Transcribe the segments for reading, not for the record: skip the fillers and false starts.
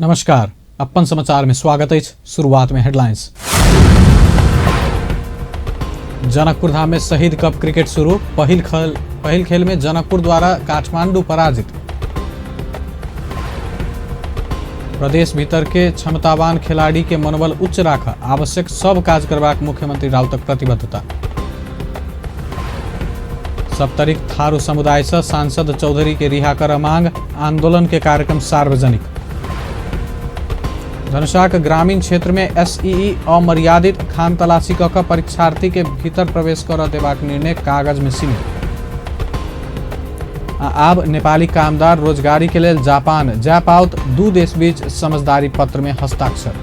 नमस्कार, अपन समाचार में स्वागत है। शुरुआत में हेडलाइंस। जनकपुर धाम में शहीद कप क्रिकेट शुरू। पहिल खेल में जनकपुर द्वारा काठमांडू पराजित। प्रदेश भीतर के क्षमतावान खिलाड़ी के मनोबल उच्च राख, आवश्यक सब काज करबाक मुख्यमंत्री राउतक प्रतिबद्धता। सप्तरिक थारू समुदाय से सांसद चौधरी के रिहा कर मांग, आंदोलन के कार्यक्रम सार्वजनिक। धनुषाक ग्रामीण क्षेत्र में एसईई अमर्यादित खान तलाशी कऽ परीक्षार्थी के भीतर प्रवेश कर देबाक निर्णय कागज में सीमित। आब नेपाली कामदार रोजगारी के लेल जापान जा पाओत, दू देश बीच समझदारी पत्र में हस्ताक्षर।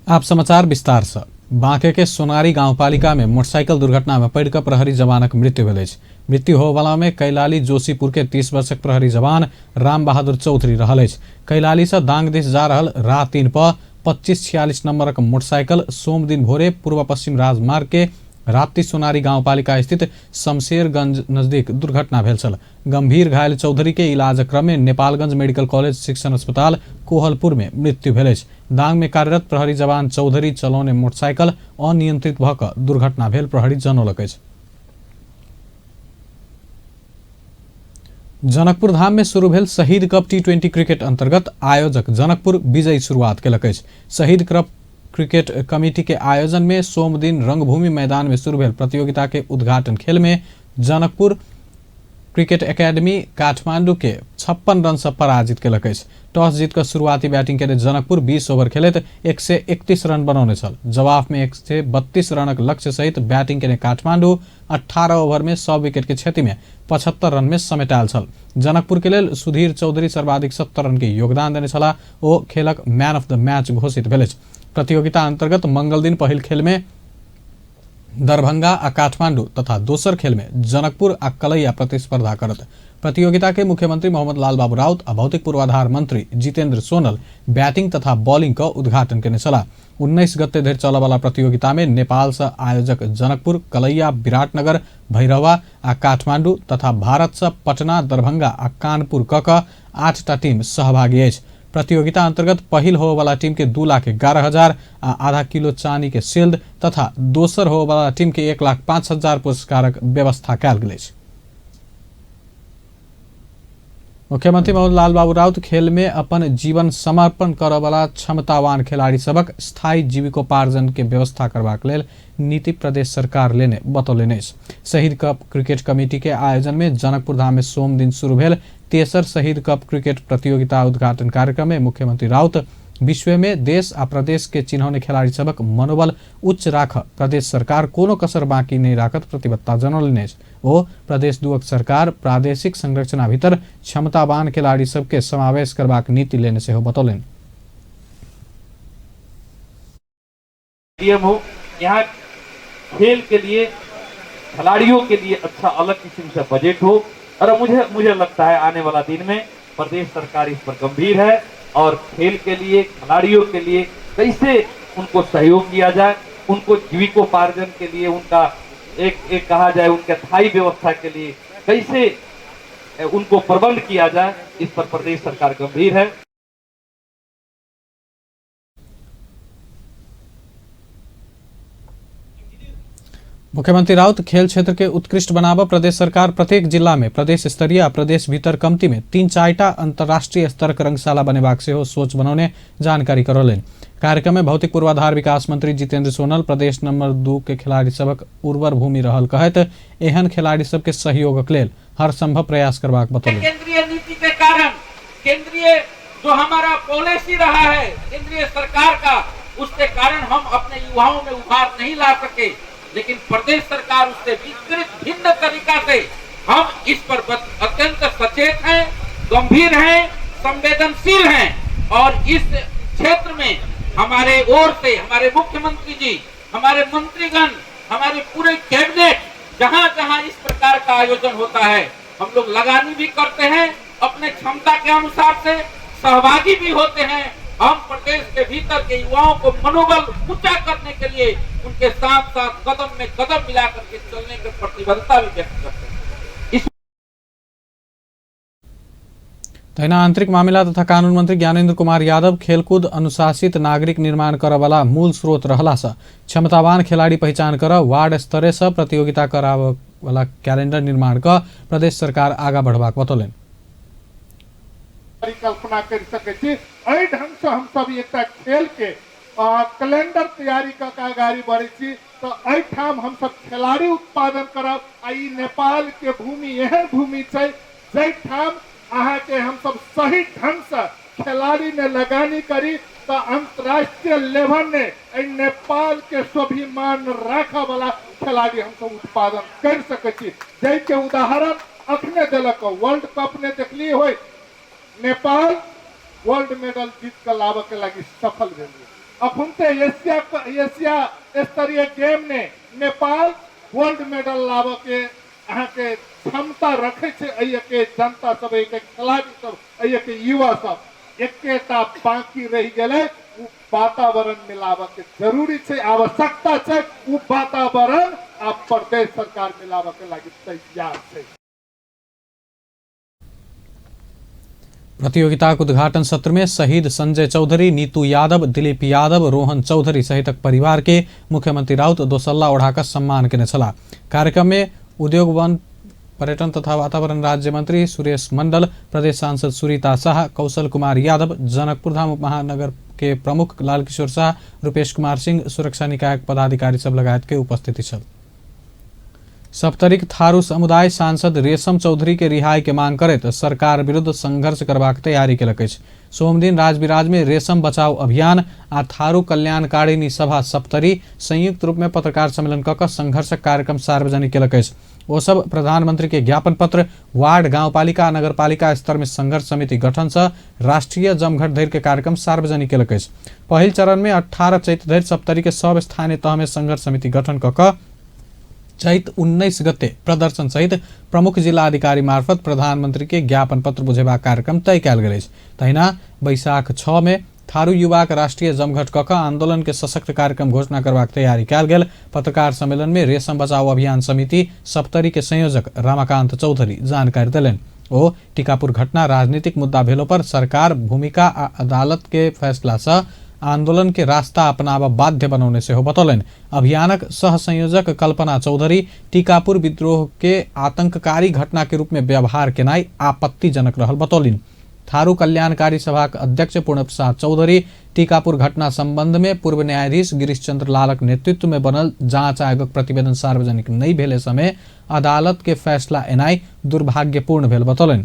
आप समाचार विस्तार से। बांके के सोनारी गाउँपालिका में मोटरसाइकिल दुर्घटना में पड़ प्रहरी जवानक मृत्यु भेल। मृत्यु होवाला में कैलाली जोशीपुर के 30 वर्षक प्रहरी जवान राम बहादुर चौधरी रहल। कैलाली से दांग दिस जा रहल रात 3 पर 2546 नंबरक मोटरसाइकिल सोम दिन भोरे पूर्व पश्चिम राजमार्ग के राप्ती सोनारी गाउँपालिका स्थित शमशेरगंज नजदीक दुर्घटना भेल छल। गंभीर घायल चौधरी के इलाज क्रम में नेपालगंज मेडिकल कॉलेज शिक्षण अस्पताल कोहलपुर में मृत्यु भेल। दांग में कार्यरत प्रहरी जवान चौधरी चलौने मोटरसाइकिल अनियंत्रित भऽ कऽ दुर्घटना भेल प्रहरी जनौलक अछि। जनकपुर धाम में शुरू भेल शहीद कप T20 क्रिकेट अंतर्गत आयोजक जनकपुर विजयी शुरुआत केलक अछि। शहीद कप क्रिकेट कमेटी के आयोजन में सोम दिन रंगभूमि मैदान में शुरू भेल प्रतियोगिता के उद्घाटन खेल में जनकपुर क्रिकेट एकेडमी काठमांडू के 56 रन से पराजित केलक अछि। टॉस जीत कर शुरुआती बैटिंग के जनकपुर 20 ओवर खेलत 131 रन बनौने छल। जवाब में 132 रनक लक्ष्य सहित बैटिंग के काठमांडू 18 ओवर में 100 विकेट के क्षति में 75 रन में समेटाल छल। जनकपुर के लेल सुधीर चौधरी सर्वाधिक 70 रन के योगदान देने छला। ओ खेलक मैन ऑफ द मैच घोषित भेल। प्रतियोगिता अंतर्गत मंगल दिन पहिल खेल में दरभंगा आ काठमांडू तथा दोसर खेल में जनकपुर आ कलैया प्रतिस्पर्धा करत। प्रतियोगिता के मुख्यमंत्री मोहम्मद लाल बाबू राउत आ भौतिक पूर्वाधार मंत्री जितेंद्र सोनल बैटिंग तथा बॉलिंग का उद्घाटन करने छला। 19 गते धरि चलय वाला प्रतियोगिता में नेपाल से आयोजक जनकपुर, कलैया, विराटनगर, भैरवा आ काठमांडू तथा भारत से पटना, दरभंगा आ कानपुर कऽ 8टा टीम सहभागी अछि। प्रतियोगिता अंतर्गत पहिल हो वाला टीम के 2,11,000 आ आधा किलो चांदी के शील्ड तथा दोसर हो वाला टीम के 1,05,000 पुरस्कारक व्यवस्था कयल गेल अछि। मुख्यमंत्री मोहम्मद लाल बाबू राउत खेल में अपन जीवन समर्पण करय वाला क्षमतावान खिलाड़ी सबक स्थायी जीविकोपार्जन के व्यवस्था करबाक लेल नीति प्रदेश सरकार लेने बतौलनि अछि। शहीद कप क्रिकेट कमेटी के आयोजन में जनकपुर धाम में सोम दिन शुरू भेल तेसर शहीद कप क्रिकेट प्रतियोगिता उद्घाटन कार्यक्रम में मुख्यमंत्री राउत विश्व में देश आ प्रदेश के चिन्हौने खिलाड़ी सबक मनोबल उच्च राख प्रदेश सरकार कोनो कसर बाकी नहीं राखत प्रतिबद्धता जनौलनि अछि। ओ प्रदेश दुअक सरकार प्रादेशिक संरचना भीतर क्षमतावान खिलाड़ी सबके समावेश करबाक नीति लेने सेहो बतौलनि। यहाँ खेल के लिए खिलाड़ियों के लिए अच्छा अलग किस्म से बजट हो और मुझे लगता है आने वाला दिन में प्रदेश सरकार इस पर गंभीर है और खेल के लिए खिलाड़ियों के लिए कैसे उनको सहयोग किया जाए, उनको जीविकोपार्जन के लिए उनका एक कहा जाए उनके स्थायी व्यवस्था के लिए कैसे उनको प्रबंध किया जाए, इस पर प्रदेश सरकार गंभीर है। मुख्यमंत्री राउत खेल क्षेत्र के उत्कृष्ट बनावा प्रदेश सरकार प्रत्येक जिला में प्रदेश स्तरीय आ प्रदेश भीतर कमती में 3-4टा अंतर्राष्ट्रीय स्तर के रंगशाला बनेबाक सेहो सोच बनौने जानकारी करौलनि। कार्यक्रम में भौतिक पूर्वाधार विकास मंत्री जितेंद्र सोनल प्रदेश नंबर 2 के खिलाड़ी सबक उर्वर भूमि रहल कहत एहन खिलाड़ी सबके सहयोगक लेल हर संभव प्रयास करबाक बतौलनि। केंद्रीय नीति के कारण केंद्रीय जो हमारा पॉलिसी रहा है केंद्रीय सरकार का, उसके कारण हम अपने युवाओं में उभार नहीं ला सके, लेकिन प्रदेश सरकार उससे विस्तृत भिन्न तरीका से हम इस पर अत्यंत सचेत हैं, गंभीर हैं, संवेदनशील हैं और इस क्षेत्र में हमारे ओर से हमारे मुख्यमंत्री जी, हमारे मंत्रीगण, हमारे पूरे कैबिनेट जहां जहां इस प्रकार का आयोजन होता है हम लोग लगानी भी करते हैं, अपने क्षमता के अनुसार से सहभागी भी होते हैं। हम प्रदेश के भीतर के युवाओं को मनोबल ऊंचा करने के लिए उनके साथ साथ कदम में कदम मिलाकर के चलने की प्रतिबद्धता भी व्यक्त करते हैं। तहिना आंतरिक मामिला तथा कानून मंत्री ज्ञानेन्द्र कुमार यादव खेलकूद अनुशासित नागरिक निर्माण करवाला मूल स्रोत रहला से क्षमतावान खिलाड़ी पहचान कर वार्ड स्तरे से प्रतियोगिता करावला कैलेंडर निर्माण कर प्रदेश सरकार आगा बढ़बाक बतौलनि। परिकल्पना कर सके छी एहि ढंग से हम सब एकटा खेल के कैलेंडर तैयारी क के आगाड़ी बढ़े छी तो एहि ठाम हम सब खिलाड़ी उत्पादन करब। आई नेपाल के भूमि एहन भूमि छै जै ठाम अहाँ के हम सब सही ढंग से खिलाड़ी ने लगानी करी तो अंतर्राष्ट्रीय लेवल ने नेपाल के स्वाभिमान राखा वाला खिलाड़ी हम सब उत्पादन कर सके छी। जै के उदाहरण अखने दिलक वर्ल्ड कप ने देखली हो नेपाल वर्ल्ड मेडल जीत कर लाबे के लगी सफल भेल। अखुनते एशिया स्तरीय गेम ने नेपाल वर्ल्ड मेडल लाबे के अहाँ के क्षमता रखे छे। अय के जनता सब के खिलाड़ी सब अय के युवा सब एकेटा बाकी रह गेले वातावरण मिलावे के जरूरी छे, आवश्यकता छे। उ वातावरण आप प्रदेश सरकार मिलावे के लगी तैयार छे। प्रतियोगिता के उद्घाटन सत्र में शहीद संजय चौधरी, नीतू यादव, दिलीप यादव, रोहन चौधरी सहितक परिवार के मुख्यमंत्री राउत दोसल्ला ओढ़ाकर सम्मान केने छला। कार्यक्रम में उद्योग, वन, पर्यटन तथा वातावरण राज्य मंत्री सुरेश मंडल, प्रदेश सांसद सुरीता शाह, कौशल कुमार यादव, जनकपुर धाम उपमहानगर के प्रमुख लालकिशोर शाह, रूपेश कुमार सिंह, सुरक्षा निकाय पदाधिकारी सब लगायत के उपस्थिति छल। सप्तरिक थारू समुदाय सांसद रेशम चौधरी के रिहाई के मांग करैत सरकार विरुद्ध संघर्ष करबाक तैयारी केलक अछि। सोमदिन राजविराज में रेशम बचाओ अभियान आ थारू कल्याणकारिणी सभा सप्तरी संयुक्त रूप में पत्रकार सम्मेलन कऽ कऽ संघर्षक कार्यक्रम सार्वजनिक केलक अछि। ओ सब प्रधानमंत्री के ज्ञापन पत्र, वार्ड, गांवपालिका, नगरपालिका स्तर में संघर्ष समिति गठन से राष्ट्रीय जमघट धरि के कार्यक्रम सार्वजनिक केलक अछि। पहिल चरण में 18 चैत धरि सप्तरी के सब स्थानीय तह में संघर्ष समिति गठन कऽ कऽ चैत 19 गते प्रदर्शन सहित प्रमुख जिला अधिकारी मार्फत प्रधानमंत्री के ज्ञापन पत्र बुझेबाक कार्यक्रम तय कयल गेल अछि। तहिना बैसाख 6 में थारू युवाक राष्ट्रीय जमघट कऽ कऽ आंदोलन के सशक्त कार्यक्रम घोषणा करबाक तैयारी कयल गेल। पत्रकार सम्मेलन में रेशम बचाओ अभियान समिति सप्तरी के संयोजक रमाकांत चौधरी जानकारी देलनि। ओ टीकापुर घटना राजनीतिक मुद्दा भेलो पर सरकार भूमिका आ अदालत के फैसला से आंदोलन के रास्ता अपनावा बाध्य बनौने से हो बतौलनि। अभियानक सह संयोजक कल्पना चौधरी टीकापुर विद्रोह के आतंककारी घटना के रूप में व्यवहार केनाई आपत्तिजनक रहल बतौलिन। थारू कल्याणकारी सभा के अध्यक्ष पूर्ण प्रसाद चौधरी टीकापुर घटना संबंध में पूर्व न्यायाधीश गिरीश चंद्र लालक नेतृत्व में बनल जांच आयोगक प्रतिवेदन सार्वजनिक नहीं भेले समय अदालत के फैसला एनाई दुर्भाग्यपूर्ण भेल बतौलनि।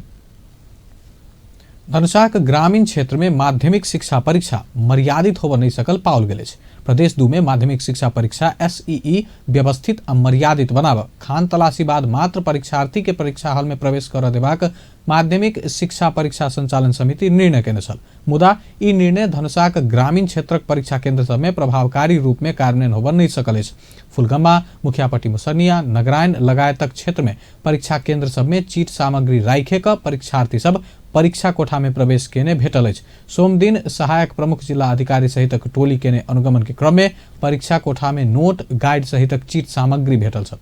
धनुषाक ग्रामीण क्षेत्र में माध्यमिक शिक्षा परीक्षा मर्यादित होबऽ नहीं सकल पाओल गेल अछि। प्रदेश 2 में माध्यमिक शिक्षा परीक्षा SEE व्यवस्थित आ मर्यादित बनाबऽ, खान तलाशी बाद मात्र परीक्षार्थी के परीक्षा हॉल में प्रवेश करऽ देबाक माध्यमिक शिक्षा परीक्षा संचालन समिति निर्णय केने छल। मुदा ई निर्णय धनुषाक ग्रामीण क्षेत्रक परीक्षा केंद्र सब में प्रभावकारी रूप में कार्यान्वयन होबऽ नहीं सकल अछि। फुलगम्मा, मुखियापट्टी, मुसरनिया, नगरायन लगायतक क्षेत्र में परीक्षा केंद्र सब में चीट सामग्री राइखे कऽ परीक्षार्थी सब परीक्षा कोठा में प्रवेश केने भेटल अछि। सोमदिन सहायक प्रमुख जिला अधिकारी सहितक टोली केने अनुगमन के क्रम में परीक्षा कोठा में नोट, गाइड सहितक चीट सामग्री भेटल छल।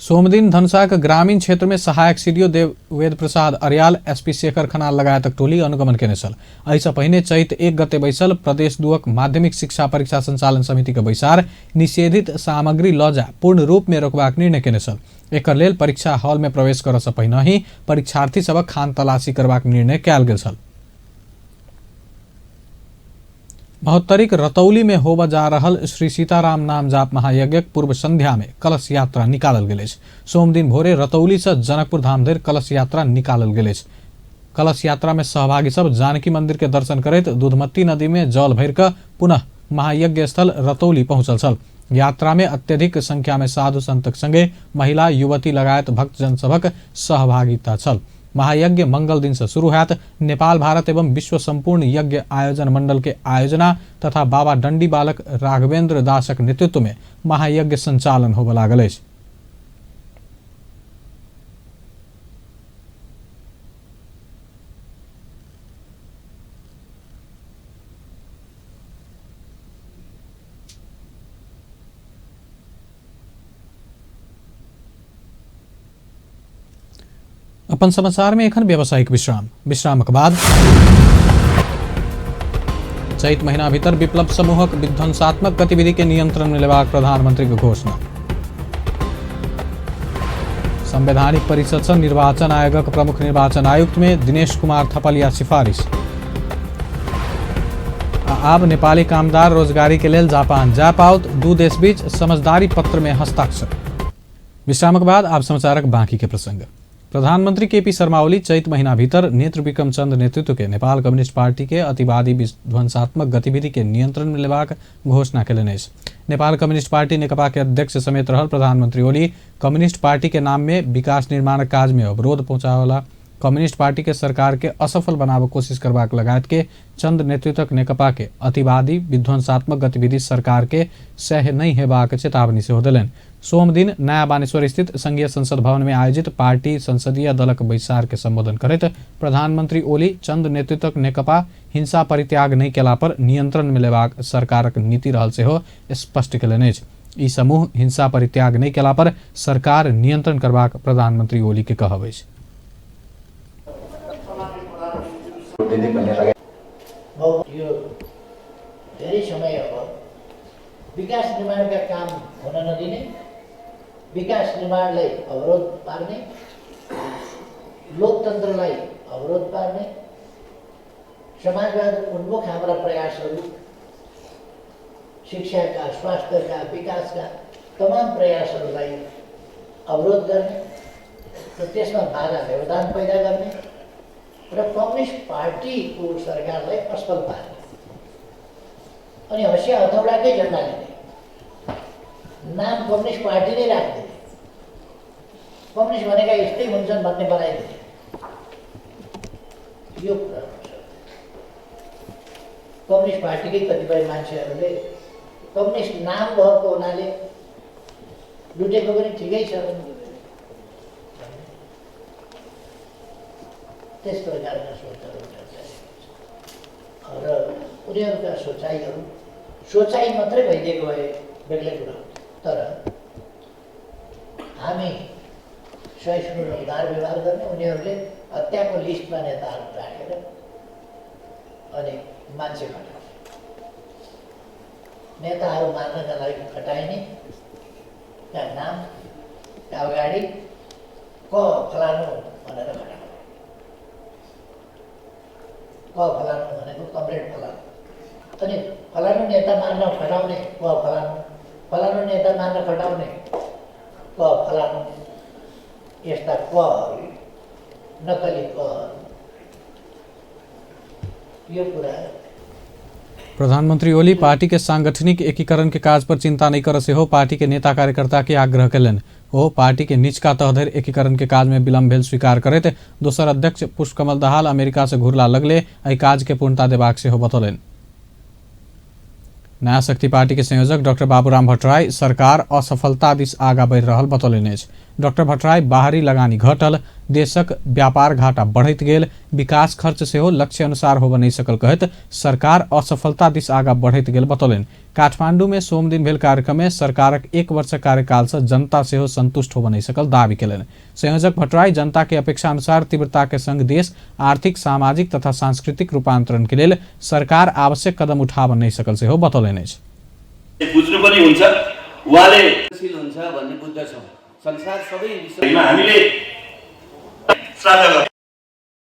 सोमदिन धनुषाक ग्रामीण क्षेत्र में सहायक सीडीओ देववेद प्रसाद अर्याल, SP शेखर खनाल लगायतक टोली अनुगमन केने छल। एहि सँ पहिने चैत 1 गते बैसल प्रदेश 2क माध्यमिक शिक्षा परीक्षा संचालन समिति के बैसार निषेधित सामग्री लऽ जा पूर्ण रूप में रोकबाक निर्णय केने छल। एकर लेल परीक्षा हॉल में प्रवेश करऽ सँ पहिने ही परीक्षार्थी सबक खान तलाशी करबाक निर्णय कयल गेल छल। 72 रतौली में होबऽ जा रहल श्री सीताराम नाम जाप महायज्ञ पूर्व संध्या में कलश यात्रा निकालल गेल अछि। सोमदिन भोरे रतौली से जनकपुर धाम धरि कलश यात्रा निकालल गेल अछि। कलश यात्रा में सहभागी सब जानकी मंदिर के दर्शन करैत दूधमती नदी में जल भरि कऽ पुनः महायज्ञ स्थल रतौली पहुंचल छल। यात्रा में अत्यधिक संख्या में साधु संतक संगे महिला, युवती लगायत भक्तजन सभक सहभागिता छल। महायज्ञ मंगल दिन से शुरू हैत। नेपाल भारत एवं विश्व संपूर्ण यज्ञ आयोजन मंडल के आयोजना तथा बाबा डंडी बालक राघवेंद्र दासक नेतृत्व में महायज्ञ संचालन होबे लागल अछि। अपन समाचार में एखन व्यावसायिक विश्रामक बाद चैत महीना भीतर विप्लव समूहक विध्वंसात्मक गतिविधि के नियंत्रण में लेबाक प्रधानमंत्री के घोषणा। संवैधानिक परिषद से निर्वाचन आयोगक प्रमुख निर्वाचन आयुक्त में दिनेश कुमार थपलिया सिफारिश। आब नेपाली कामदार रोजगारी के लेल जापान जा पाओत, दू देश बीच समझदारी पत्र में हस्ताक्षर। विश्रामक बाद आब समाचारक बाकी के प्रसंग। प्रधानमंत्री केपी शर्मा ओली चैत महीना भीतर नेत्र विक्रम चंद नेतृत्व के नेपाल कम्युनिस्ट पार्टी के अतिवादी विध्वंसात्मक गतिविधि के नियंत्रण में लेबाक घोषणा केलनि अछि। नेपाल कम्युनिस्ट पार्टी नेकपा के अध्यक्ष समेत रहल प्रधानमंत्री ओली कम्युनिस्ट पार्टी के नाम में विकास निर्माण काज में अवरोध पहुंचावला कम्युनिस्ट पार्टी के सरकार के असफल बनाबे कोशिश करबाक लगायत के चंद नेतृत्वक नेकपा के अतिवादी विध्वंसात्मक गतिविधि सरकार के सह नहीं हेबाक चेतावनी सेहो देलनि। सोम दिन नया बानेश्वर स्थित संघीय संसद भवन में आयोजित पार्टी संसदीय दलक बैसार के संबोधन करैत प्रधानमंत्री ओली चंद नेतृत्वक नेकपा हिंसा परित्याग नहीं केला पर नियंत्रण में लेबाक सरकारक नीति रहल सेहो स्पष्ट केलनि अछि। ई समूह हिंसा परित्याग नहीं केला पर सरकार नियंत्रण करबाक प्रधानमंत्री ओली के कहब अछि। यो धेरै समय अब विकास निर्माणका काम हुन नदिने, विकास निर्माणलाई अवरोध पार्ने, लोकतन्त्रलाई अवरोध पार्ने, समाजवाद उन्मुख हाम्रा प्रयासहरू शिक्षाका, स्वास्थ्यका, विकासका तमाम प्रयासहरूलाई अवरोध गर्ने र त्यसमा बाधा व्यवधान पैदा गर्ने र कम्युनिस्ट पार्टीको सरकारलाई असफल पार्ने अनि हँसिया हथौडाकै झन्डा लिने, नाम कम्युनिस्ट पार्टी नै राखिदिने, कम्युनिस्ट भनेका यस्तै हुन्छन् भन्ने बनाइदिने, यो कुरा हुन्छ। कम्युनिस्ट पार्टीकै कतिपय मान्छेहरूले कम्युनिस्ट नाम भएको हुनाले लुटेको पनि ठिकै छ, त्यस प्रकारका सोचहरू र उनीहरूका सोचाइ मात्रै भइदिएको भए बेग्लै कुरा हुन्थ्यो। तर हामी सहिष्णु र उदार व्यवहार गर्ने, उनीहरूले हत्याको लिस्टमा नेताहरू राखेर अनि मान्छे खटाउने, नेताहरू मार्नका लागि खटाइने का नामका अगाडि क फलानु भनेर खटाउने, क फलानु भनेको कमरेड फलानु, अनि फलानु नेता मार्न खटाउने क फलानु, फलानु नेता मार्न खटाउने क फलानु, यस्ता कहरू, नकली कहरू, यो कुरा। प्रधानमंत्री ओली पार्टी के सांगठनिक एकीकरण के काज पर चिंता नहीं कर सेहो पार्टी के नेता कार्यकर्ता के आग्रह केलनि। ओ पार्टी के निचका तह धरि एकीकरण के काज में विलम्ब भेल स्वीकार करैत दोसर अध्यक्ष पुष्पकमल दाहाल अमेरिका से घुरला लगले एहि काज के पूर्णता देबाक सेहो बतौलनि। नया शक्ति पार्टी के संयोजक डॉक्टर बाबूराम भट्टराई सरकार असफलता दिस आगा बढ़ि रहल बतौलनि अछि। डॉक्टर भट्टराई बाहरी लगानी घटल, देशक व्यापार घाटा बढ़ैत गेल, विकास खर्च सेहो लक्ष्य अनुसार होबे नहीं सकल कहैत सरकार असफलता दिस आगा बढ़ैत गेल बतौलनि। काठमांडू में सोम दिन भेल कार्यक्रम में सरकारक 1 वर्ष कार्यकाल से जनता सेहो संतुष्ट होबे नहीं सकल दावी केलनि। संयोजक भट्टराई जनता के अपेक्षा अनुसार तीव्रता के संग देश आर्थिक, सामाजिक तथा सांस्कृतिक रूपांतरण के लेल सरकार आवश्यक कदम उठाब नहीं सकल सेहो बतौलनि अछि। बुझ्नु पनि हुन्छ उहाँले शील हुन्छ भन्ने बुझ्दछौँ। संसार सबै विषयमा हामीले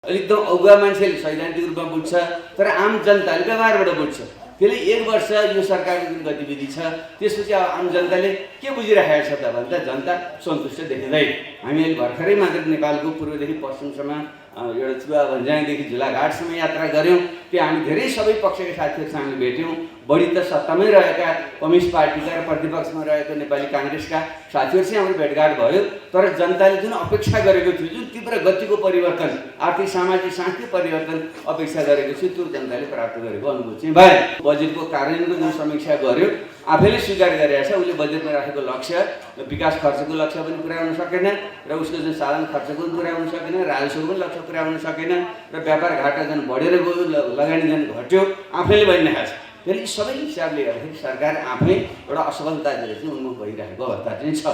एकदम अगुवा मान्छेले सैद्धान्तिक रूपमा बुझ्छ, तर आम जनताले व्यवहारबाट बुझ्छ। त्यसले 1 वर्ष यो सरकारको जुन गतिविधि छ त्यसपछि अब आम जनताले के बुझिरहेको छ त भन्दा जनता सन्तुष्ट देखिँदैन। हामी अहिले भर्खरै मात्र नेपालको पूर्वदेखि पश्चिमसम्म एउटा चुवा भन्ज्याङदेखि झुलाघाटसम्म यात्रा गऱ्यौँ। त्यो हामी धेरै सबै पक्षका साथीहरूसँग हामी भेट्यौँ। बढी त सत्तामै रहेका कम्युनिस्ट पार्टीका र प्रतिपक्षमा रहेको नेपाली काङ्ग्रेसका साथीहरूसँग हाम्रो भेटघाट भयो। तर जनताले जुन अपेक्षा गरेको थियो, जुन तीव्र गतिको परिवर्तन, आर्थिक सामाजिक सांस्कृतिक परिवर्तन अपेक्षा गरेको थियो, त्यो जनताले प्राप्त गरेको अनुभूति चाहिँ भए। बजेटको कार्यान्वयनको जुन समीक्षा गर्यो, आफैले स्वीकार गरेका छ उसले बजेटमा राखेको लक्ष्य, विकास खर्चको लक्ष्य पनि पुरा हुन सकेन र उसको जुन साधारण खर्चको पनि पुरा हुन सकेन, राजस्वको पनि लक्ष्य पुरा हुन सकेन र व्यापार घाटा झन् बढेर गयो, लगानी झन् घट्यो, आफैले भनिरहेको छ। फेरि सबै हिसाबले हेर्दाखेरि सरकार आफै एउटा असफलतातिर चाहिँ उन्मुख भइरहेको अवस्था चाहिँ छ।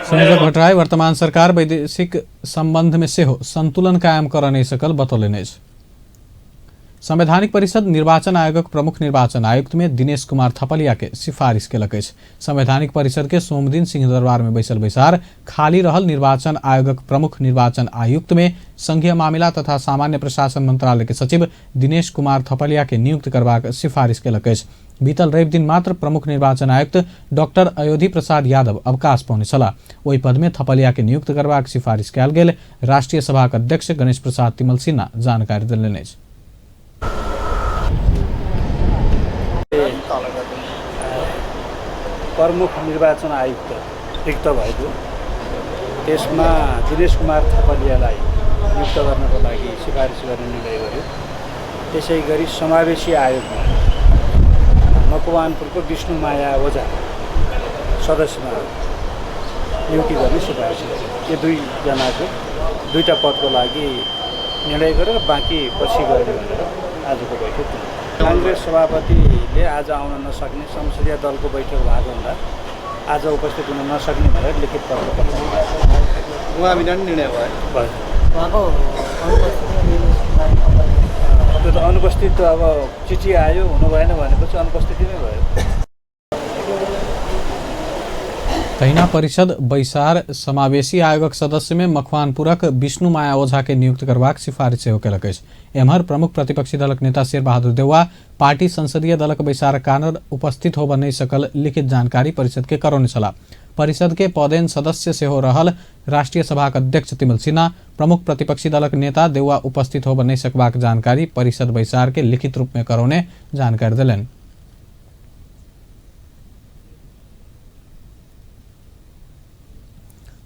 संयोजक भट्टराई वर्तमान सरकार वैदेशिक संबंध में सेहो संतुलन कायम कर नहीं सकल बतौलनि। संवैधानिक परिषद निर्वाचन आयोगक प्रमुख निर्वाचन आयुक्त में दिनेश कुमार थपलिया के सिफारिश केलक। संवैधानिक परिषद के सोमदिन सिंहदरबार में बैसल बैसार खाली रहल निर्वाचन आयोगक प्रमुख निर्वाचन आयुक्त में संघीय मामला तथा सामान्य प्रशासन मंत्रालय के सचिव दिनेश कुमार थपलिया के नियुक्त करबाक सिफारिश केलक। बीतल रवि दिन मात्र प्रमुख निर्वाचन आयुक्त डॉक्टर अयोधी प्रसाद यादव अवकाश पाउने छला। ओहि पद में थपलिया के नियुक्त करबाक सिफारिश कयल गेल राष्ट्रीय सभा अध्यक्ष गणेश प्रसाद तिमल सिन्हा जानकारी देलनि। प्रमुख निर्वाचन आयुक्त रिक्त भएको त्यसमा दिनेश कुमार थपलियालाई नियुक्त गर्नको लागि सिफारिस गर्ने निर्णय गर्यो। त्यसै गरी समावेशी आयोगमा मकवानपुरको विष्णुमाया ओझा सदस्यमा नियुक्ति गर्ने सिफारिस गर्यो। यो दुईजनाको दुईटा पदको लागि निर्णय गरेर बाँकी पछि गर्ने भनेर आजको बैठक। काङ्ग्रेस सभापतिले आज आउन नसक्ने, संसदीय दलको बैठक भएको हुँदा आज उपस्थित हुन नसक्ने भनेर लिखित पत्र पठाउनु उहाँ बिना निर्णय भयो। त्यो त अनुपस्थित, अब चिठी आयो हुनु भएन भनेपछि अनुपस्थिति नै भयो। तहिना परिषद बैसार समावेशी आयोगक सदस्य में मकवानपुरक विष्णुमाया ओझा के नियुक्त करबाक सिफारिश सेहो केलक। एम्हर प्रमुख प्रतिपक्षी दलक नेता शेरबहादुर देउवा पार्टी संसदीय दलक बैसार कारण उपस्थित होब नहीं सकल लिखित जानकारी परिषद के करौने छला। परिषद के पदेन सदस्य सेहो रहल राष्ट्रीय सभा अध्यक्ष तिमल सिन्हा प्रमुख प्रतिपक्षी दलक नेता देउवा उपस्थित होब नहीं सकबाक जानकारी परिषद बैसार के लिखित रूप में करौने जानकारी दिलन।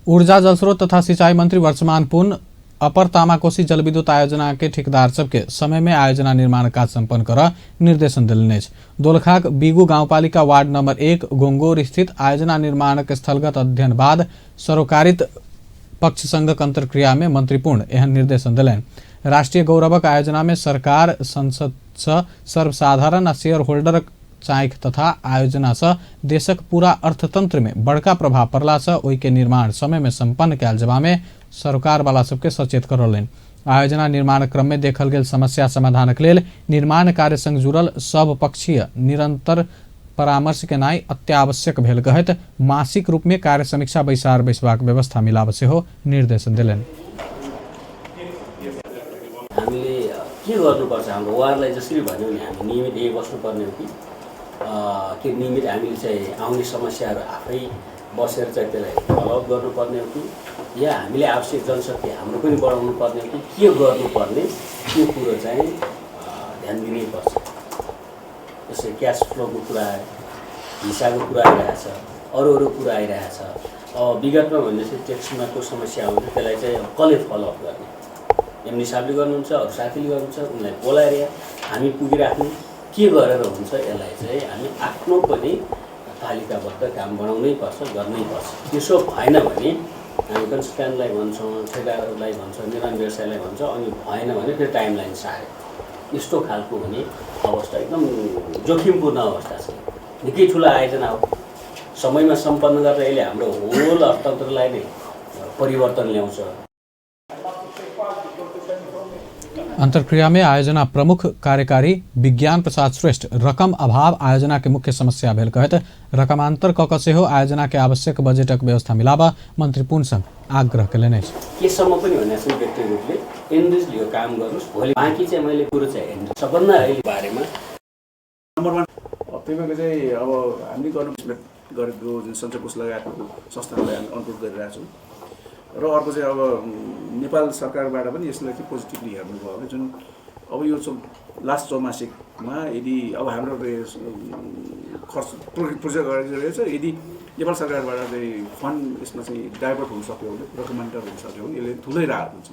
ऊर्जा जलस्रोत तथा सिंचाई मंत्री वर्षमान पुन अपर तामाकोशी जलविद्युत आयोजना के ठेकेदार सबके समय में आयोजना निर्माण कार्य संपन्न कर निर्देशन दिलने। दोलखाक बिगु गाउँपालिका वार्ड नंबर 1 गोंगोर स्थित आयोजना निर्माण स्थलगत अध्ययन बाद सरोकारित पक्षसंघक अंतर्क्रिया में मंत्री पूर्ण एहन निर्देशन दिलन। राष्ट्रीय गौरवक आयोजना में सरकार, संसद सर्वसाधारण आ शेयर होल्डर चाइक तथा आयोजना से देशक पूरा अर्थतंत्र में बड़का प्रभाव पड़ला से ओई के निर्माण समय में संपन्न कैल जबा में सरकार वाला सबके सचेत करौलनि। आयोजना निर्माण क्रम में देखल गेल समस्या समाधानक लेल निर्माण कार्य संग जुड़ल सब पक्षीय निरंतर परामर्श केनाई अत्यावश्यक भेल कहत मासिक रूप में कार्य समीक्षा बैसार बैसबाक व्यवस्था मिलाब सेहो निर्देशन दिलनि। हामीले के गर्नुपर्छ, हाम्रो उहाँहरूलाई जसरी भन्यो नि हामी नियमित यही बस्नुपर्ने हो कि नियमित हामीले चाहिँ आउने समस्याहरू आफै बसेर चाहिँ त्यसलाई फलोअप गर्नुपर्ने हो कि या हामीले आवश्यक जनशक्ति हाम्रो पनि बढाउनु पर्ने हो कि के गर्नुपर्ने त्यो कुरो चाहिँ ध्यान दिनैपर्छ। जस्तै क्यास फ्लोको कुरा आयो, भिसाको कुरा आइरहेछ, अरू कुरा आइरहेछ। अब विगतमा भनेपछि ट्याक्समाको समस्या आउँछ, त्यसलाई चाहिँ कसले फलोअप गर्ने, एमनी साहबले गर्नुहुन्छ, अरू साथीले गर्नुहुन्छ, उनलाई बोलाएर हामी पुगिराख्ने के गरेर हुन्छ यसलाई चाहिँ हामी आफ्नो पनि तालिकाबद्ध काम बनाउनै पर्छ, गर्नै पर्छ। त्यसो भएन भने हामी कन्सल्टेन्टलाई भन्छौँ, ठेकेदारहरूलाई भन्छौँ, निर्माण व्यवसायलाई भन्छौँ, अनि भएन भने फेरि टाइमलाइन सारे यस्तो खालको भने अवस्था एकदम जोखिमपूर्ण अवस्था छ। निकै ठुलो आयोजना हो, समयमा सम्पन्न गरेर यसले हाम्रो होल अर्थतन्त्रलाई नै परिवर्तन ल्याउँछ। अंतर्क्रिया में आयोजना प्रमुख कार्यकारी विज्ञान प्रसाद श्रेष्ठ रकम अभाव आयोजना के मुख्य समस्या भेल कहत रकमांतर कक से हो आयोजना के आवश्यक बजेटक व्यवस्था मिलाबा मंत्री पुनसँग आग्रह केलनि। केसम्म पनि भने चाहिँ व्यक्तिगत रूपले एनरिज लियो काम गर्नुस्, भोलि बाँकी चाहिँ मैले कुरो चाहिँ सबभन्दा अहिले बारेमा नम्बर 1 पेमेन्टको चाहिँ अब हामीले गर्नु गरेको जुन सञ्चय कोष लगायतको संस्थाहरूलाई हामी अनुरोध गरिरहेका छौँ। र अर्को चाहिँ अब नेपाल सरकारबाट पनि यसलाई चाहिँ पोजिटिभली हेर्नुभयो भने जुन अब यो लास्ट चौमासिकमा यदि अब हाम्रो खर्च प्रोजेक्ट गरिरहेको छ, यदि नेपाल सरकारबाट चाहिँ फन्ड यसमा चाहिँ डाइभर्ट हुन सक्यो भने, डकुमेन्टर हुन सक्यो भने यसले ठुलै राहत हुन्छ।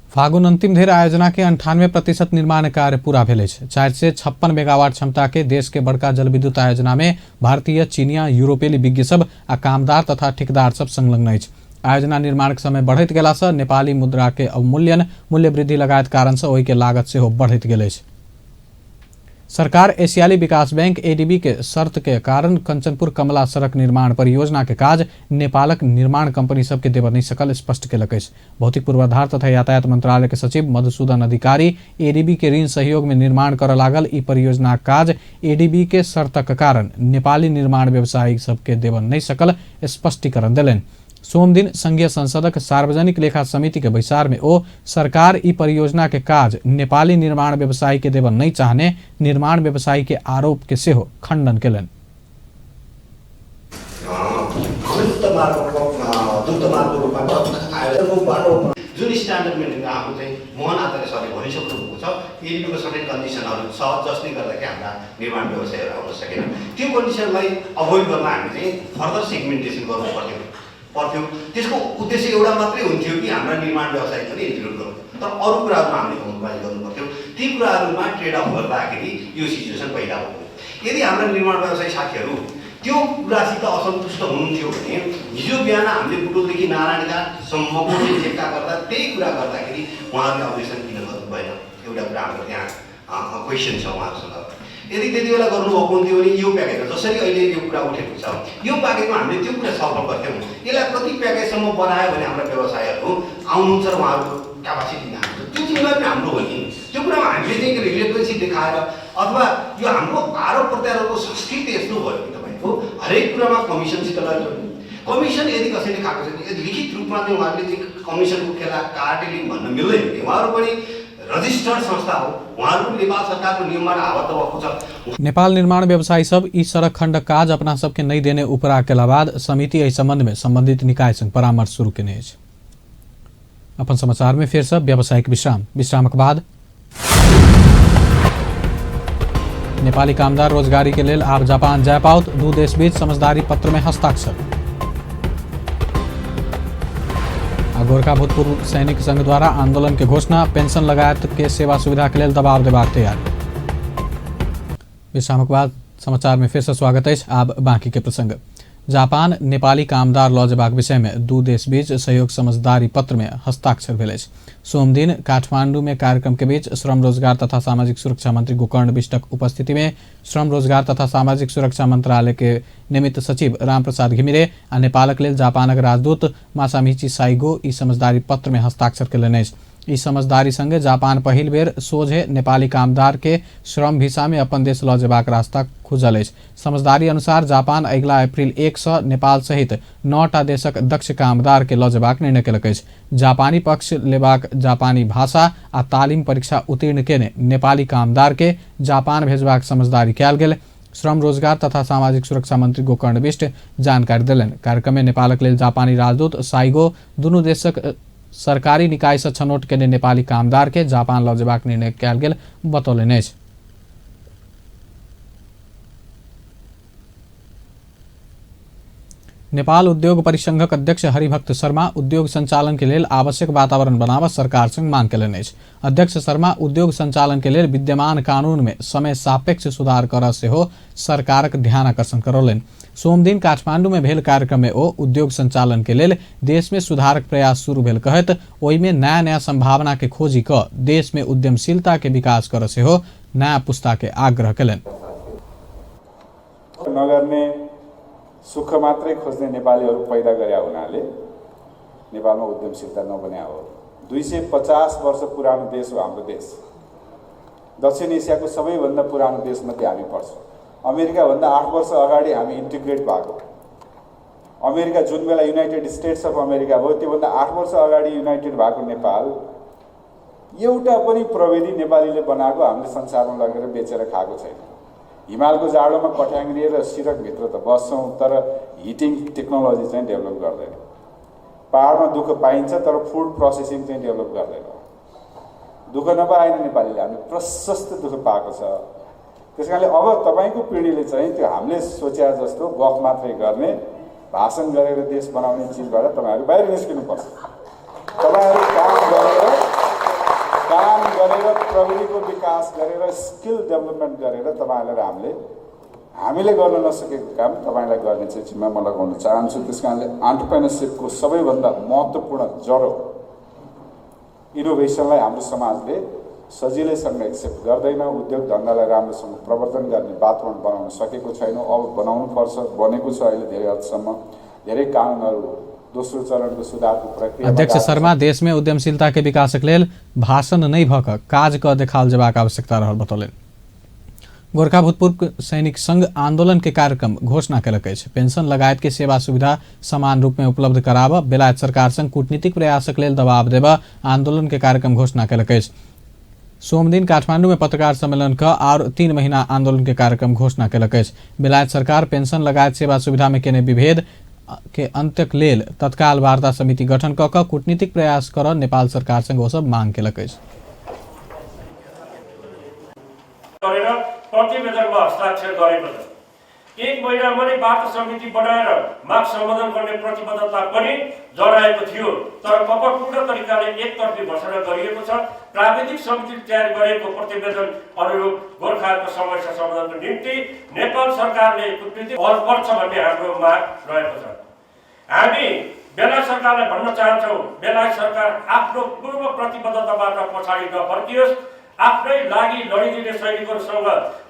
फागुन अंतिम धेर आयोजना के 98% निर्माण कार्य पूरा भेल अछि। 456 मेगावाट क्षमता के देश के बड़का जलविद्युत आयोजना में भारतीय, चीनिया, यूरोपेली विज्ञ सब आ कामदार तथा ठेकेदार सब संलग्न अछि। आयोजना निर्माण के समय बढ़ैत गेला से नेपाली मुद्रा के अवमूल्यन, मूल्य वृद्धि लगायत कारण से ओहि के लागत सेहो बढ़ैत गेल अछि। सरकार एशियाली विकास बैंक एडीबी के शर्त के कारण कंचनपुर कमला सड़क निर्माण परियोजना के काज नेपालक निर्माण कंपनी सबके देबऽ नहीं सकल स्पष्ट केलक अछि। भौतिक पूर्वाधार तथा यातायात मंत्रालय के सचिव मधुसूदन अधिकारी एडीबी के ऋण सहयोग में निर्माण करऽ लागल ई परियोजना काज एडीबी के शर्तक कारण नेपाली निर्माण व्यवसायी सबके देबऽ नहीं सकल स्पष्टीकरण देलनि। सोम दिन संघीय संसदक सार्वजनिक लेखा समिति के बैसार में ओ सरकार ई परियोजना के काज नेपाली निर्माण व्यवसायी के देबऽ नहीं चाहने निर्माण व्यवसायी के आरोप के सेहो खंडन केलनि। जुन स्ट्यान्डर्ड मेन्टेन आफू चाहिँ मोहन आचार्य सरले भनिसक्नुभएको छ, एडीबीको सर्टेन कन्डिसनहरू छ जसले गर्दाखेरि हाम्रा निर्माण व्यवसायहरू आउन सकेन। त्यो कन्डिसनलाई अभोइड गर्न हामी चाहिँ फर्दर सेगमेन्टेसन गर्नु पर्थ्यो। त्यसको उद्देश्य एउटा मात्रै हुन्थ्यो कि हाम्रा निर्माण व्यवसाय पनि इन्क्लुड गर्नु, तर अरू कुराहरूमा हामीले कम्प्रोमाइज गर्नु पर्थ्यो। ती कुराहरूमा ट्रेड अफ गर्दाखेरि यो सिचुएसन पैदा भयो। यदि हाम्रा निर्माण व्यवसायी साथीहरू त्यो कुरासित असन्तुष्ट हुनुहुन्थ्यो भने हिजो बिहान हामीले बुटोलदेखि नारायणघाटसम्मको चेक्का गर्दा त्यही कुरा गर्दाखेरि उहाँहरूले अब्जेक्सन किन गर्नु भएन, एउटा कुरा हाम्रो त्यहाँ क्वेसन छ उहाँहरूसँग। यदि त्यति बेला गर्नुभएको हुन्थ्यो भने यो प्याकेजमा जसरी अहिले यो कुरा उठेको छ, यो प्याकेजमा हामीले त्यो कुरा छलफल गर्थ्यौँ। यसलाई कति प्याकेजसम्म बनायो भने हाम्रा व्यवसायहरू आउनुहुन्छ र उहाँहरूको क्यापासिटी हाम्रो त्यो जिम्मेवारी पनि हाम्रो हो नि। त्यो कुरामा हामीले चाहिँ रिलेभेन्सी देखाएर अथवा यो हाम्रो आरोप प्रत्यारोपको संस्कृति यस्तो भयो कि तपाईँको हरेक कुरामा कमिसनसित लड्नु। कमिसन यदि कसैले खाएको छ भने लिखित रूपमा चाहिँ उहाँहरूले चाहिँ कमिसनको खेला कार्टेलिङ भन्न मिल्दैन। उहाँहरू पनि रजिस्टर्ड संस्था हो, उहाँहरू नेपाल सरकारको नियमबाट आबद्ध भएको छ। नेपाल निर्माण व्यवसायी सब ई सड़क खंड काज अपना सबके नहीं देने उपरा केला बाद समिति एहि संबंध में संबंधित निकाय संग परामर्श शुरू केने अछि। अपन समाचार में फिर से व्यावसायिक विश्रामक बाद नेपाली कामदार रोजगारी के लेल आब जापान जाय पाओत, दू देश बीच समझदारी पत्र में हस्ताक्षर। गोरखा भूतपूर्व सैनिक संघ द्वारा आंदोलन के घोषणा, पेंशन लगायत के सेवा सुविधा के लेल दबाव देबाक तैयारी। विश्रामक बाद समाचार में फिर से स्वागत है। आब बाकी के प्रसंग। जापान नेपाली कामदार लऽ जेबाक विषय में दू देश बीच सहयोग समझदारी पत्र में हस्ताक्षर भेल अछि। सोम दिन काठमांडू में कार्यक्रम के बीच श्रम रोजगार तथा सामाजिक सुरक्षा मंत्री गोकर्ण बिष्टक उपस्थिति में श्रम रोजगार तथा सामाजिक सुरक्षा मंत्रालय के निमित्त सचिव रामप्रसाद घिमिरे आ नेपालक लेल जापानक राजदूत मासामिची साइगो ई समझदारी पत्र में हस्ताक्षर केलनि अछि। ई समझदारी संगे जापान पहिल बेर सोझे नेपाली कामदार के श्रम वीसा में अपन देश लऽ जेबाक रास्ता खुजल अछि। समझदारी अनुसार जापान अगिला अप्रैल 1 सँ नेपाल सहित 9टा देशक दक्ष कामदार के लऽ जेबाक निर्णय केलक अछि। जापानी पक्ष लेबाक जापानी भाषा आ तालीम परीक्षा उत्तीर्ण केने नेपाली कामदार के जापान भेजबाक समझदारी कयल गेल। श्रम रोजगार तथा सामाजिक सुरक्षा मंत्री गोकर्ण बिष्ट जानकारी देलनि। कार्यक्रम में नेपालक लेल जापानी राजदूत साइगो दुनू देशक सरकारी निकाय से छनौट केने नेपाली कामदार के जापान लऽ जेबाक निर्णय कयल गेल बतौलनि अछि। नेपाल उद्योग परिसंघक अध्यक्ष हरिभक्त शर्मा उद्योग संचालन के लेल आवश्यक वातावरण बनाबऽ सरकार संग मांग केलनि अछि। अध्यक्ष शर्मा उद्योग संचालन के लेल विद्यमान कानून में समय सापेक्ष सुधार करऽ सेहो सरकारक ध्यान आकर्षण करौलनि। सोम दिन काठमांडू में भेल कार्यक्रम में ओ उद्योग संचालन के लेल देश में सुधारक प्रयास शुरू भेल कहैत ओहि में नया नया संभावना के खोजी क देश में उद्यमशीलता के विकास करऽ सेहो नया पुस्ता के आग्रह केलनि। सुख मात्रै खोज्ने नेपालीहरू पैदा गरे हुनाले नेपालमा उद्यमशीलता नबन्या हो। 250 वर्ष पुरानो देश हो हाम्रो देश। दक्षिण एसियाको सबैभन्दा पुरानो देशमध्ये हामी पर्छौँ। अमेरिकाभन्दा 8 वर्ष अगाडि हामी इन्टिग्रेट भएको। अमेरिका जुन बेला युनाइटेड स्टेट्स अफ अमेरिका भयो त्योभन्दा 8 वर्ष अगाडि युनाइटेड भएको नेपाल एउटा पनि प्रविधि नेपालीले बनाएको हामीले संसारमा लगेर बेचेर खाएको छैन। हिमालको जाडोमा कठ्याङ लिएर सिरकभित्र त बस्छौँ, तर हिटिङ टेक्नोलोजी चाहिँ डेभलप गर्दैन। पहाडमा दुःख पाइन्छ, तर फुड प्रोसेसिङ चाहिँ डेभलप गर्दैन। दुःख नपाएन नेपालीले, हामीले प्रशस्त दुःख पाएको छ। त्यस कारणले अब तपाईँको पिँढीले चाहिँ त्यो हामीले सोचे जस्तो गफ मात्रै गर्ने, भाषण गरेर देश बनाउने चिजबाट तपाईँहरू बाहिर निस्किनुपर्छ। तपाईँहरू काम गरेर प्रविधिको विकास गरेर स्किल डेभलपमेन्ट गरेर तपाईँहरूलाई हामीले गर्न नसकेको काम तपाईँलाई गर्ने चाहिँ जिम्मा म लगाउन चाहन्छु। त्यस कारणले एन्टरप्रेन्योरसिपको सबैभन्दा महत्त्वपूर्ण जरो इनोभेसनलाई हाम्रो समाजले सजिलैसँग एक्सेप्ट गर्दैन। उद्योग धन्दालाई राम्रोसँग प्रवर्धन गर्ने वातावरण बनाउन सकेको छैनौँ, अब बनाउनु पर्छ। बनेको छ अहिले धेरै हदसम्म। धेरै कानुनहरू दोस्रो चरणको सुधारको प्रक्रिया। अध्यक्ष शर्मा देश में उद्यमशीलता के विकासक लेल भाषण नहीं भक काज क देखाल जेबाक आवश्यकता रहल बतौलनि। गोरखा भूतपूर्व सैनिक संघ आंदोलन के कार्यक्रम घोषणा कयलक अछि। पेंशन लगायत के सेवा सुविधा समान रूप में उपलब्ध कराब, बेलायत सरकार संग कूटनीतिक प्रयासक लेल दबाव देब आंदोलन के कार्यक्रम घोषणा कयलक अछि। सोमदिन काठमांडू में पत्रकार सम्मेलन का और 3 महीना आंदोलन के कार्यक्रम घोषणा कयलक अछि। बेलायत सरकार पेंशन लगायत सेवा सुविधा में केने विभेद के अंत्यक लेल तत्काल वार्ता समिति गठन क कूटनीतिक प्रयास कर नेपाल सरकार संग ओ सब मांग कयलक अछि। प्रतिवेदनमा हस्ताक्षर गरेको छ। 1 महिनामा नै वार्ता समिति बनाएर माग सम्बोधन गर्ने प्रतिबद्धता पनि जनाएको थियो, तर कपटपूर्ण तरिकाले एकतर्फी घोषणा गरिएको छ। प्राविधिक समितिले तयार गरेको प्रतिवेदन अनुरूप गोर्खाहरूको समस्या समाधानको निम्ति नेपाल सरकारले कूटनीतिक पहल गर्छ भन्ने हाम्रो माग रहेको छ। हामी बेलायत सरकारलाई भन्न चाहन्छौँ, बेलायत सरकार आफ्नो पूर्व प्रतिबद्धताबाट पछाडि नफर्कियोस्, आफ्नै लागि लडिदिने सैनिकहरूसँग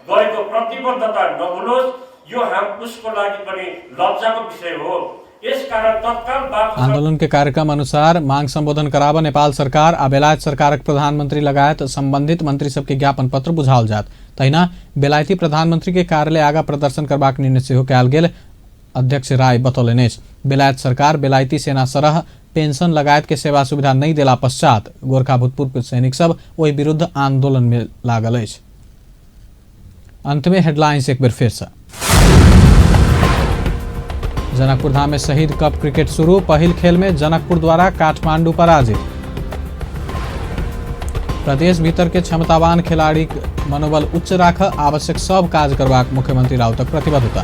गरेको प्रतिबद्धता नभुलोस्। यो उसको लागि पनि लज्जाको विषय हो। यसकारण तत्काल आंदोलन के कार्यक्रम अनुसार मांग संबोधन कराब नेपाल सरकार आ बेलायत सरकारक प्रधानमंत्री लगायत संबंधित मंत्री सबके ज्ञापन पत्र बुझाओल जात। तहिना बेलायती प्रधानमंत्री के कार्यालय आगा प्रदर्शन करबाक निर्णय सेहो कयल गेल, अध्यक्ष राय बतौलनि अछि। बेलायत सरकार बेलायती सेना सरह पेंशन लगायत के सेवा सुविधा नहीं देला पश्चात गोरखा भूतपूर्व सैनिक सब ओहि विरुद्ध आंदोलन में लागल अछि। अंत में हेडलाइंस एक बार फिर से। जनकपुर धाम में शहीद कप क्रिकेट शुरू, पहिल खेल में जनकपुर द्वारा काठमांडू पराजित। प्रदेश भीतर के क्षमतावान खिलाड़ी मनोबल उच्च राख, आवश्यक सब काज करबाक मुख्यमंत्री राउतक प्रतिबद्धता।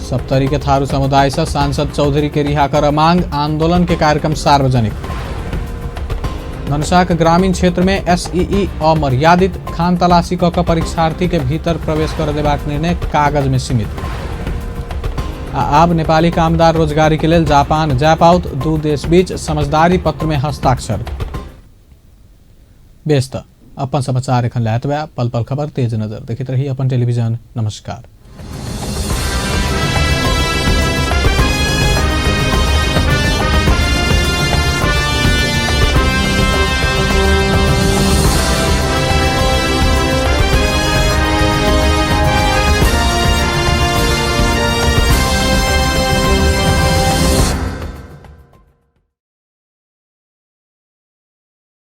सप्तरी के थारू समुदाय से सांसद चौधरी के रिहा कर मांग, आंदोलन के कार्यक्रम सार्वजनिक। धनुषाक ग्रामीण क्षेत्र में एसईई अमर्यादित, खान तलाशी क परीक्षार्थी के भीतर प्रवेश कर देबाक निर्णय कागज में सीमित। आब नेपाली कामदार रोजगारी के लेल जापान जापाउत, 2 देश बीच समझदारी पत्र में हस्ताक्षर। बेस्त अपन समाचार एखन लायत बा, पल पल खबर तेज नजर देखित रही अपन टेलीविजन। नमस्कार।